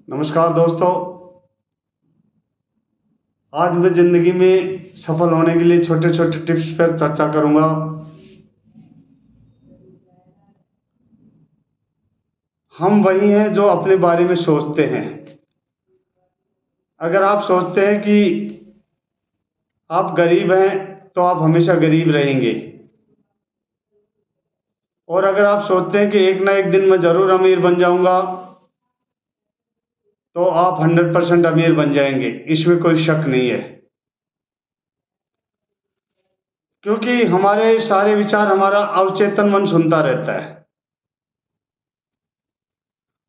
नमस्कार दोस्तों। आज मैं ज़िंदगी में सफल होने के लिए छोटे छोटे टिप्स पर चर्चा करूंगा। हम वही हैं जो अपने बारे में सोचते हैं। अगर आप सोचते हैं कि आप गरीब हैं तो आप हमेशा गरीब रहेंगे, और अगर आप सोचते हैं कि एक ना एक दिन मैं ज़रूर अमीर बन जाऊंगा तो आप 100% अमीर बन जाएंगे। इसमें कोई शक नहीं है, क्योंकि हमारे सारे विचार हमारा अवचेतन मन सुनता रहता है,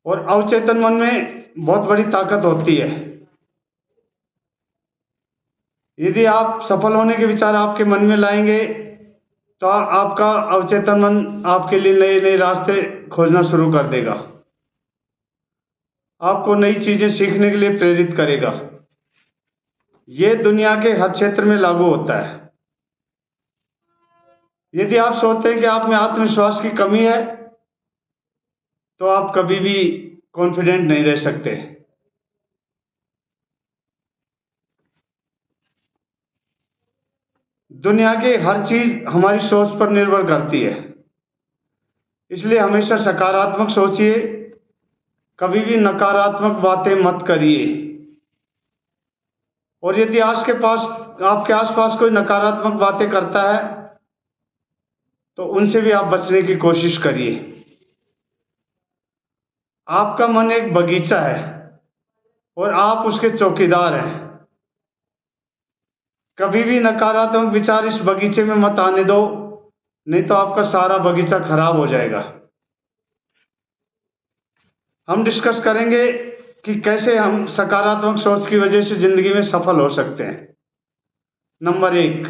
और अवचेतन मन में बहुत बड़ी ताकत होती है। यदि आप सफल होने के विचार आपके मन में लाएंगे तो आपका अवचेतन मन आपके लिए नए नए रास्ते खोजना शुरू कर देगा, आपको नई चीजें सीखने के लिए प्रेरित करेगा। यह दुनिया के हर क्षेत्र में लागू होता है। यदि आप सोचते हैं कि आप में आत्मविश्वास की कमी है तो आप कभी भी कॉन्फिडेंट नहीं रह सकते। दुनिया की हर चीज हमारी सोच पर निर्भर करती है, इसलिए हमेशा सकारात्मक सोचिए, कभी भी नकारात्मक बातें मत करिए। और यदि आपके आसपास कोई नकारात्मक बातें करता है तो उनसे भी आप बचने की कोशिश करिए। आपका मन एक बगीचा है और आप उसके चौकीदार हैं। कभी भी नकारात्मक विचार इस बगीचे में मत आने दो, नहीं तो आपका सारा बगीचा खराब हो जाएगा। हम डिस्कस करेंगे कि कैसे हम सकारात्मक सोच की वजह से जिंदगी में सफल हो सकते हैं। नंबर 1,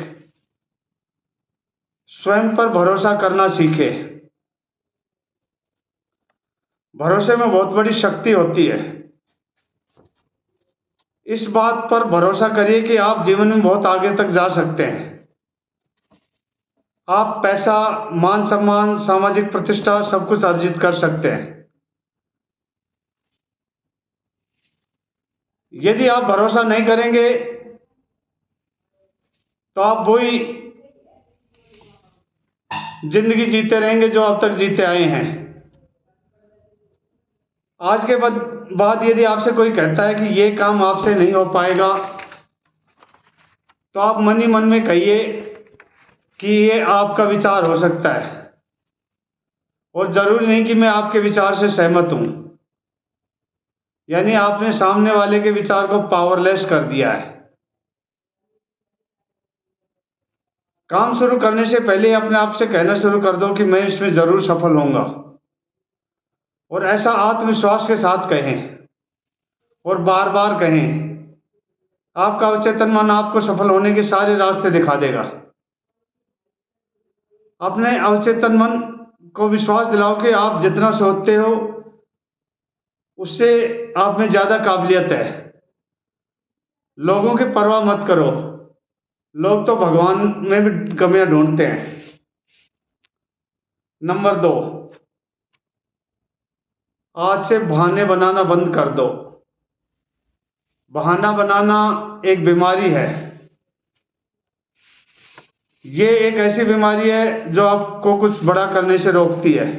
स्वयं पर भरोसा करना सीखें। भरोसे में बहुत बड़ी शक्ति होती है। इस बात पर भरोसा करिए कि आप जीवन में बहुत आगे तक जा सकते हैं। आप पैसा, मान सम्मान, सामाजिक प्रतिष्ठा सब कुछ अर्जित कर सकते हैं। यदि आप भरोसा नहीं करेंगे तो आप वही जिंदगी जीते रहेंगे जो अब तक जीते आए हैं। आज के बाद यदि आपसे कोई कहता है कि ये काम आपसे नहीं हो पाएगा तो आप मन ही मन में कहिए कि ये आपका विचार हो सकता है, और जरूरी नहीं कि मैं आपके विचार से सहमत हूं। यानी आपने सामने वाले के विचार को पावरलेस कर दिया है। काम शुरू करने से पहले अपने आप से कहना शुरू कर दो कि मैं इसमें जरूर सफल होऊंगा, और ऐसा आत्मविश्वास के साथ कहें और बार बार कहें। आपका अवचेतन मन आपको सफल होने के सारे रास्ते दिखा देगा। अपने अवचेतन मन को विश्वास दिलाओ कि आप जितना सोचते हो उससे आप में ज्यादा काबिलियत है। लोगों की परवाह मत करो, लोग तो भगवान में भी कमियां ढूंढते हैं। नंबर 2, आज से बहाने बनाना बंद कर दो। बहाना बनाना एक बीमारी है। ये एक ऐसी बीमारी है जो आपको कुछ बड़ा करने से रोकती है।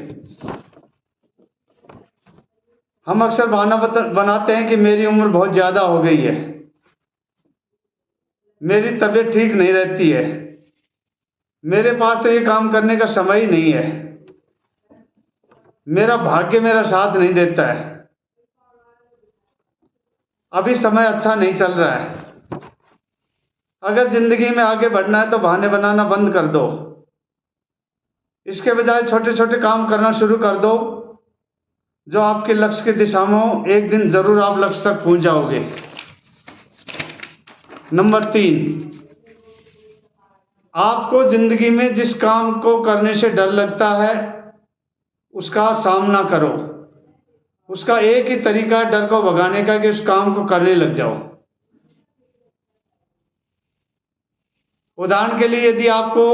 हम अक्सर बहाना बनाते हैं कि मेरी उम्र बहुत ज्यादा हो गई है, मेरी तबीयत ठीक नहीं रहती है, मेरे पास तो ये काम करने का समय ही नहीं है, मेरा भाग्य मेरा साथ नहीं देता है, अभी समय अच्छा नहीं चल रहा है। अगर जिंदगी में आगे बढ़ना है तो बहाने बनाना बंद कर दो। इसके बजाय छोटे छोटे काम करना शुरू कर दो जो आपके लक्ष्य की दिशा में हो। एक दिन जरूर आप लक्ष्य तक पहुंच जाओगे। नंबर 3, आपको जिंदगी में जिस काम को करने से डर लगता है उसका सामना करो। उसका एक ही तरीका है डर को भगाने का, कि उस काम को करने लग जाओ। उदाहरण के लिए, यदि आपको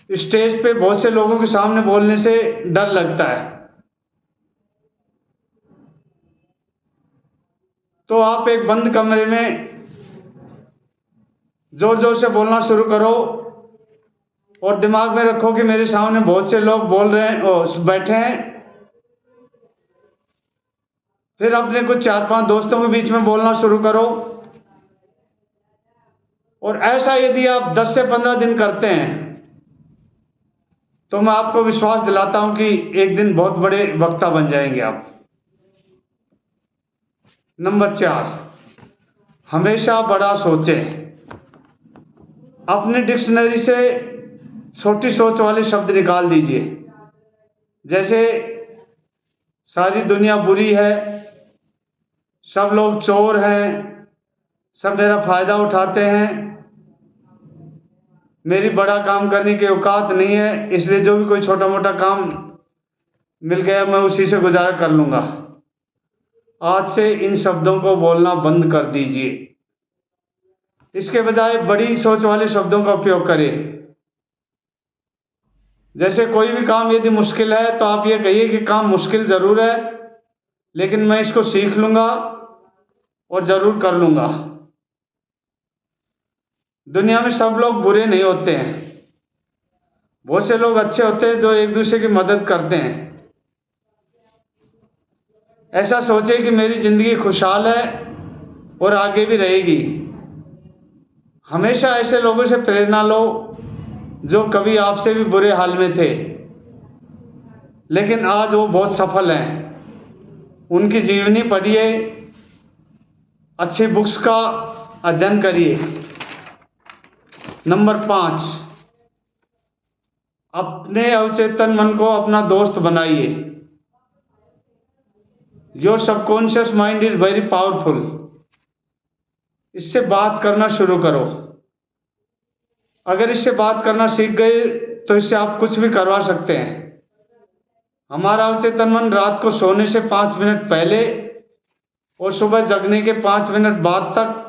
स्टेज पे बहुत से लोगों के सामने बोलने से डर लगता है तो आप एक बंद कमरे में जोर जोर से बोलना शुरू करो और दिमाग में रखो कि मेरे सामने बहुत से लोग बोल रहे हैं और बैठे हैं। फिर अपने कुछ 4-5 दोस्तों के बीच में बोलना शुरू करो। और ऐसा यदि आप 10 से 15 दिन करते हैं तो मैं आपको विश्वास दिलाता हूं कि एक दिन बहुत बड़े वक्ता बन जाएंगे आप। नंबर 4, हमेशा बड़ा सोचें। अपनी डिक्शनरी से छोटी सोच वाले शब्द निकाल दीजिए, जैसे सारी दुनिया बुरी है, सब लोग चोर हैं, सब मेरा फायदा उठाते हैं, मेरी बड़ा काम करने की औकात नहीं है, इसलिए जो भी कोई छोटा मोटा काम मिल गया मैं उसी से गुजारा कर लूँगा। आज से इन शब्दों को बोलना बंद कर दीजिए। इसके बजाय बड़ी सोच वाले शब्दों का उपयोग करें। जैसे कोई भी काम यदि मुश्किल है तो आप ये कहिए कि काम मुश्किल ज़रूर है, लेकिन मैं इसको सीख लूँगा और ज़रूर कर लूँगा। दुनिया में सब लोग बुरे नहीं होते हैं, बहुत से लोग अच्छे होते हैं जो एक दूसरे की मदद करते हैं। ऐसा सोचे कि मेरी ज़िंदगी खुशहाल है और आगे भी रहेगी। हमेशा ऐसे लोगों से प्रेरणा लो जो कभी आपसे भी बुरे हाल में थे, लेकिन आज वो बहुत सफल हैं। उनकी जीवनी पढ़िए, अच्छी बुक्स का अध्ययन करिए। नंबर 5, अपने अवचेतन मन को अपना दोस्त बनाइए। Your subconscious mind is very powerful. इससे बात करना शुरू करो। अगर इससे बात करना सीख गए तो इससे आप कुछ भी करवा सकते हैं। हमारा अवचेतन मन रात को सोने से 5 मिनट पहले और सुबह जगने के 5 मिनट बाद तक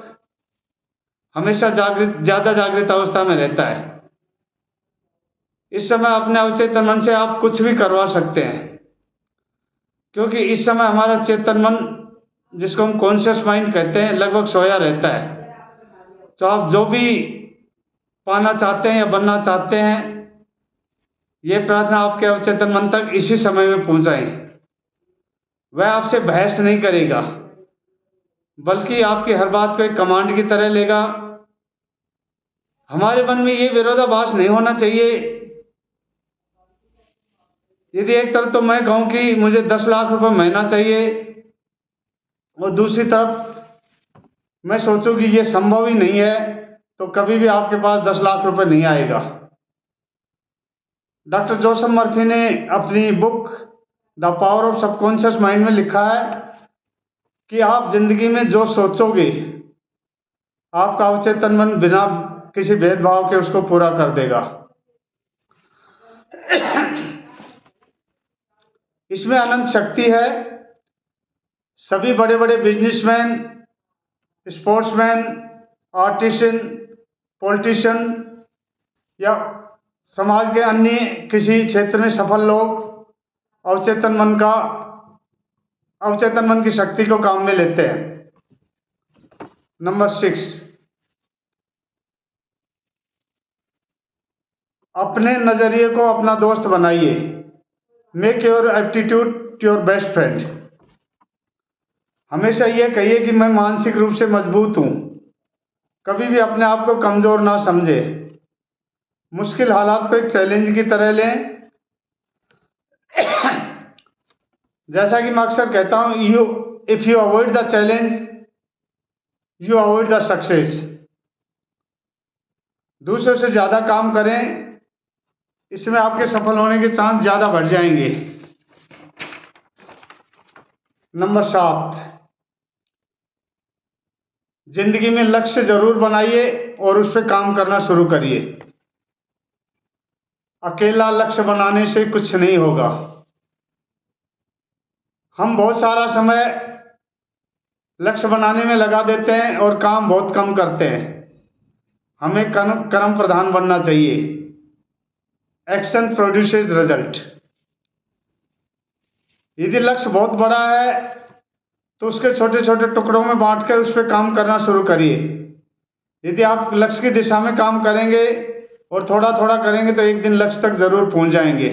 हमेशा ज़्यादा जागृत अवस्था में रहता है। इस समय अपने अवचेतन मन से आप कुछ भी करवा सकते हैं, क्योंकि इस समय हमारा चेतन मन, जिसको हम कॉन्शियस माइंड कहते हैं, लगभग सोया रहता है। तो आप जो भी पाना चाहते हैं या बनना चाहते हैं, ये प्रार्थना आपके अवचेतन मन तक इसी समय में पहुंचाएं। वह आपसे बहस नहीं करेगा, बल्कि आपकी हर बात को एक कमांड की तरह लेगा। हमारे मन में ये विरोधाभास नहीं होना चाहिए। यदि एक तरफ तो मैं कहूं कि मुझे 10 लाख रुपए महीना चाहिए और दूसरी तरफ मैं सोचूं कि ये संभव ही नहीं है, तो कभी भी आपके पास 10 लाख रुपए नहीं आएगा। डॉक्टर जोसेफ मर्फी ने अपनी book the power of subconscious mind में लिखा है कि आप जिंदगी में जो सोचोगे, आपका अवचेतन मन बिना किसी भेदभाव के उसको पूरा कर देगा। इसमें अनंत शक्ति है। सभी बड़े बड़े बिजनेसमैन, स्पोर्ट्समैन, आर्टिशियन, पॉलिटिशियन या समाज के अन्य किसी क्षेत्र में सफल लोग अवचेतन मन की शक्ति को काम में लेते हैं। नंबर 6, अपने नजरिए को अपना दोस्त बनाइए। Make your aptitude your best friend. हमेशा ये कहिए कि मैं मानसिक रूप से मजबूत हूं। कभी भी अपने आप को कमजोर ना समझे। मुश्किल हालात को एक चैलेंज की तरह लें। जैसा कि मैं अक्सर कहता हूं, if you avoid the challenge you avoid the success. दूसरों से ज्यादा काम करें, इसमें आपके सफल होने के चांस ज्यादा बढ़ जाएंगे। नंबर 7, जिंदगी में लक्ष्य जरूर बनाइए और उस पर काम करना शुरू करिए। अकेला लक्ष्य बनाने से कुछ नहीं होगा। हम बहुत सारा समय लक्ष्य बनाने में लगा देते हैं और काम बहुत कम करते हैं। हमें कर्म प्रधान बनना चाहिए। Action produces result. यदि लक्ष्य बहुत बड़ा है तो उसके छोटे छोटे टुकड़ों में बांटकर उस पर काम करना शुरू करिए। यदि आप लक्ष्य की दिशा में काम करेंगे और थोड़ा थोड़ा करेंगे तो एक दिन लक्ष्य तक जरूर पहुंच जाएंगे।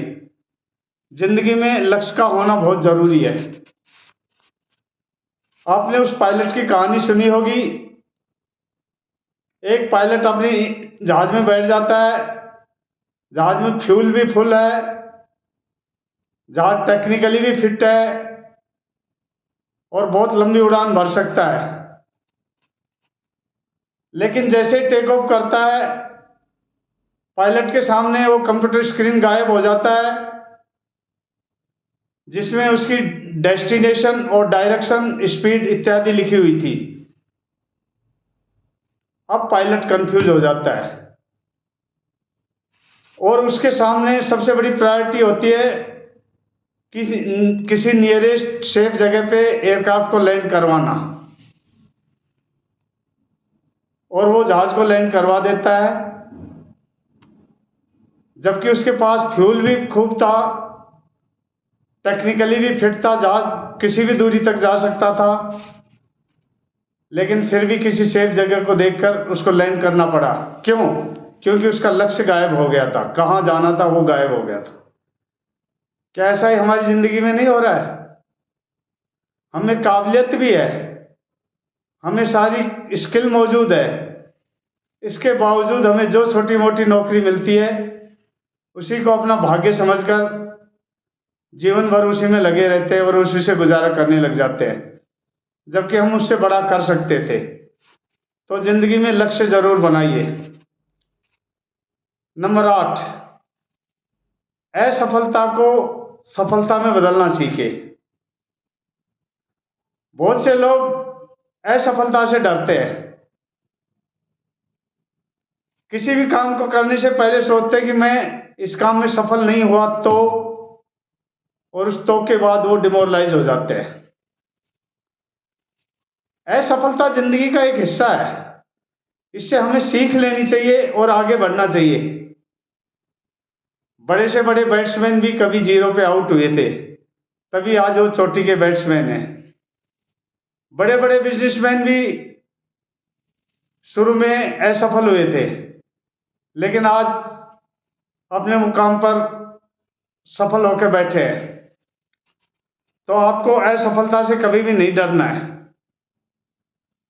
जिंदगी में लक्ष्य का होना बहुत जरूरी है। आपने उस पायलट की कहानी सुनी होगी। एक पायलट अपनी जहाज में बैठ जाता है, जहाज में फ्यूल भी फुल है, जहाज टेक्निकली भी फिट है और बहुत लंबी उड़ान भर सकता है। लेकिन जैसे ही टेक ऑफ करता है, पायलट के सामने वो कंप्यूटर स्क्रीन गायब हो जाता है जिसमें उसकी डेस्टिनेशन और डायरेक्शन, स्पीड इत्यादि लिखी हुई थी। अब पायलट कंफ्यूज हो जाता है और उसके सामने सबसे बड़ी प्रायोरिटी होती है कि किसी नियरेस्ट सेफ जगह पे एयरक्राफ्ट को लैंड करवाना, और वो जहाज को लैंड करवा देता है। जबकि उसके पास फ्यूल भी खूब था, टेक्निकली भी फिट था, जहाज किसी भी दूरी तक जा सकता था, लेकिन फिर भी किसी सेफ जगह को देखकर उसको लैंड करना पड़ा। क्यों? क्योंकि उसका लक्ष्य गायब हो गया था, कहाँ जाना था वो गायब हो गया था। क्या ऐसा ही हमारी जिंदगी में नहीं हो रहा है? हमें काबिलियत भी है, हमें सारी स्किल मौजूद है, इसके बावजूद हमें जो छोटी मोटी नौकरी मिलती है उसी को अपना भाग्य समझकर जीवन भर उसी में लगे रहते हैं और उसी से गुजारा करने लग जाते हैं, जबकि हम उससे बड़ा कर सकते थे। तो जिंदगी में लक्ष्य जरूर बनाइए। नंबर 8, असफलता को सफलता में बदलना सीखे। बहुत से लोग असफलता से डरते हैं। किसी भी काम को करने से पहले सोचते हैं कि मैं इस काम में सफल नहीं हुआ तो, और उस तो के बाद वो डिमोरलाइज हो जाते हैं। असफलता जिंदगी का एक हिस्सा है, इससे हमें सीख लेनी चाहिए और आगे बढ़ना चाहिए। बड़े से बड़े बैट्समैन भी कभी जीरो पे आउट हुए थे, तभी आज वो चोटी के बैट्समैन हैं। बड़े बड़े बिजनेसमैन भी शुरू में असफल हुए थे, लेकिन आज अपने मुकाम पर सफल होकर बैठे हैं। तो आपको असफलता से कभी भी नहीं डरना है।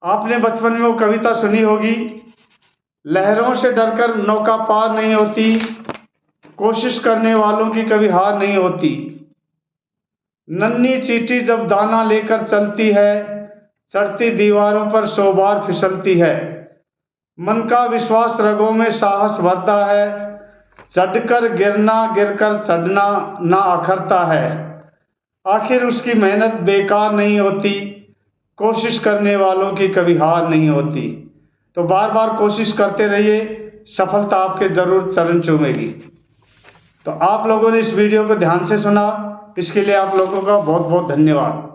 आपने बचपन में वो कविता सुनी होगी, लहरों से डरकर नौका पार नहीं होती, कोशिश करने वालों की कभी हार नहीं होती। नन्ही चींटी जब दाना लेकर चलती है, चढ़ती दीवारों पर 100 बार फिसलती है। मन का विश्वास रगों में साहस भरता है, चढ़कर गिरना गिरकर चढ़ना ना अखरता है। आखिर उसकी मेहनत बेकार नहीं होती, कोशिश करने वालों की कभी हार नहीं होती। तो बार बार कोशिश करते रहिए, सफलता आपके जरूर चरण चूमेगी। तो आप लोगों ने इस वीडियो को ध्यान से सुना, इसके लिए आप लोगों का बहुत बहुत धन्यवाद।